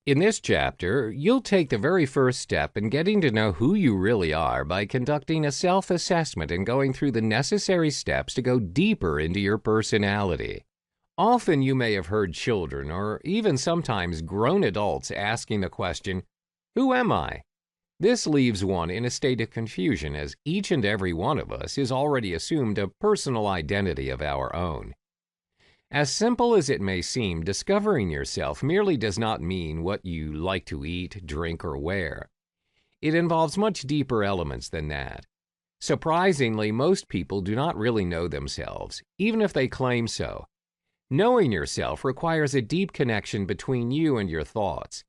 In this chapter, you'll take the very first step in getting to know who you really are by conducting a self-assessment and going through the necessary steps to go deeper into your personality. Often you may have heard children or even sometimes grown adults asking the question, "Who am I?" This leaves one in a state of confusion as each and every one of us has already assumed a personal identity of our own. As simple as it may seem, discovering yourself merely does not mean what you like to eat, drink, or wear. It involves much deeper elements than that. Surprisingly, most people do not really know themselves, even if they claim so. Knowing yourself requires a deep connection between you and your thoughts.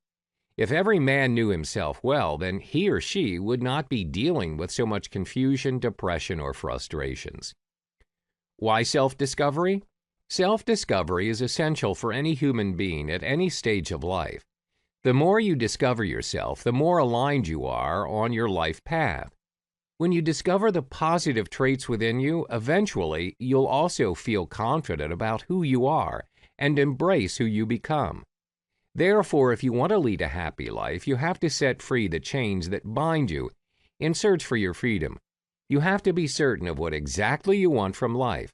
If every man knew himself well, then he or she would not be dealing with so much confusion, depression, or frustrations. Why self-discovery? Self-discovery is essential for any human being at any stage of life. The more you discover yourself, the more aligned you are on your life path. When you discover the positive traits within you, eventually you'll also feel confident about who you are and embrace who you become. Therefore, if you want to lead a happy life, you have to set free the chains that bind you in search for your freedom. You have to be certain of what exactly you want from life.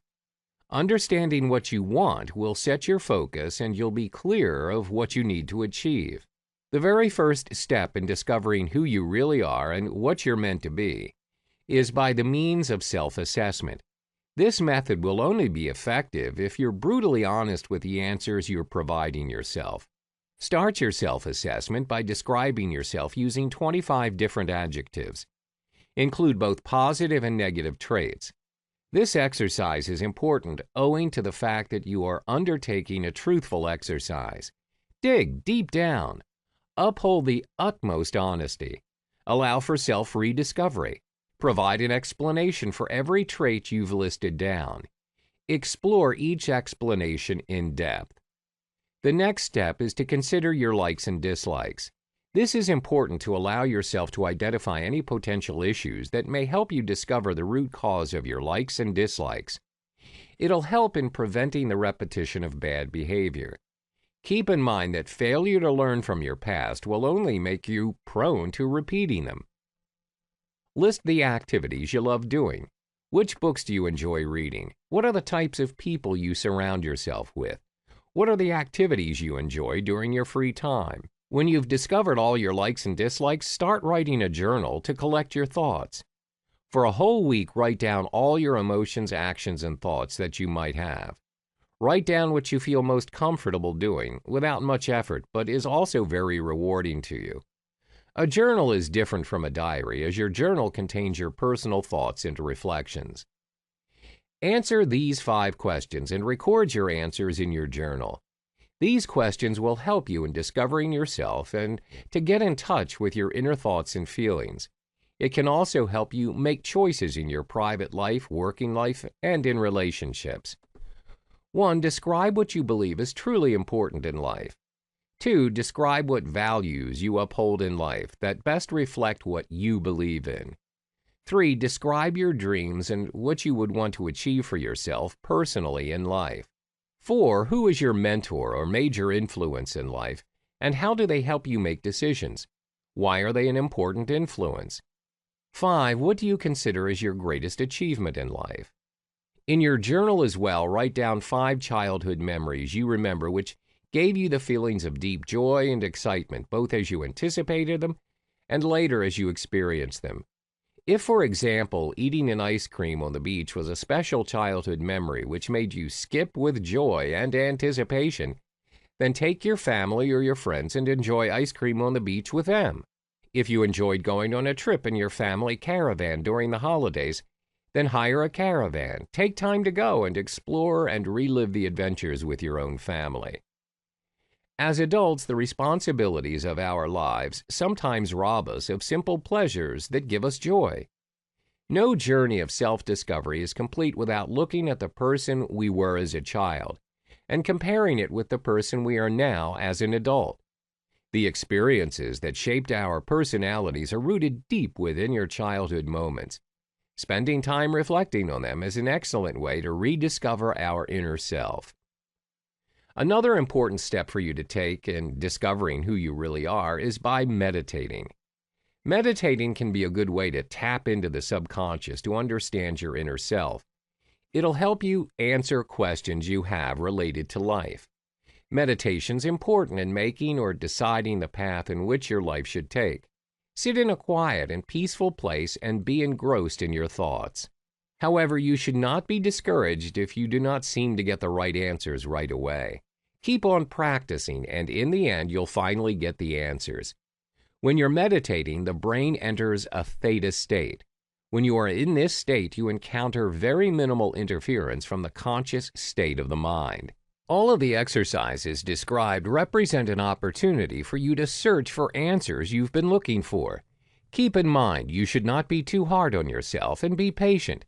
Understanding what you want will set your focus and you'll be clear of what you need to achieve. The very first step in discovering who you really are and what you're meant to be is by the means of self-assessment. This method will only be effective if you're brutally honest with the answers you're providing yourself. Start your self-assessment by describing yourself using 25 different adjectives. Include both positive and negative traits. This exercise is important owing to the fact that you are undertaking a truthful exercise. Dig deep down. Uphold the utmost honesty. Allow for self-rediscovery. Provide an explanation for every trait you've listed down. Explore each explanation in depth. The next step is to consider your likes and dislikes. This is important to allow yourself to identify any potential issues that may help you discover the root cause of your likes and dislikes. It'll help in preventing the repetition of bad behavior. Keep in mind that failure to learn from your past will only make you prone to repeating them. List the activities you love doing. Which books do you enjoy reading? What are the types of people you surround yourself with? What are the activities you enjoy during your free time? When you've discovered all your likes and dislikes, start writing a journal to collect your thoughts. For a whole week, write down all your emotions, actions, and thoughts that you might have. Write down what you feel most comfortable doing, without much effort, but is also very rewarding to you. A journal is different from a diary, as your journal contains your personal thoughts and reflections. Answer these 5 questions and record your answers in your journal. These questions will help you in discovering yourself and to get in touch with your inner thoughts and feelings. It can also help you make choices in your private life, working life, and in relationships. 1. Describe what you believe is truly important in life. 2. Describe what values you uphold in life that best reflect what you believe in. 3. Describe your dreams and what you would want to achieve for yourself personally in life. 4. Who is your mentor or major influence in life, and how do they help you make decisions? Why are they an important influence? 5. What do you consider as your greatest achievement in life? In your journal as well, write down 5 childhood memories you remember which gave you the feelings of deep joy and excitement, both as you anticipated them and later as you experienced them. If, for example, eating an ice cream on the beach was a special childhood memory which made you skip with joy and anticipation, then take your family or your friends and enjoy ice cream on the beach with them. If you enjoyed going on a trip in your family caravan during the holidays, then hire a caravan. Take time to go and explore and relive the adventures with your own family. As adults, the responsibilities of our lives sometimes rob us of simple pleasures that give us joy. No journey of self-discovery is complete without looking at the person we were as a child and comparing it with the person we are now as an adult. The experiences that shaped our personalities are rooted deep within your childhood moments. Spending time reflecting on them is an excellent way to rediscover our inner self. Another important step for you to take in discovering who you really are is by meditating. Meditating can be a good way to tap into the subconscious to understand your inner self. It'll help you answer questions you have related to life. Meditation's important in making or deciding the path in which your life should take. Sit in a quiet and peaceful place and be engrossed in your thoughts. However, you should not be discouraged if you do not seem to get the right answers right away. Keep on practicing, and in the end, you'll finally get the answers. When you're meditating, the brain enters a theta state. When you are in this state, you encounter very minimal interference from the conscious state of the mind. All of the exercises described represent an opportunity for you to search for answers you've been looking for. Keep in mind, you should not be too hard on yourself and be patient.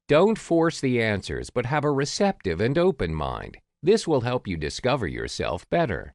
Don't force the answers, but have a receptive and open mind. This will help you discover yourself better.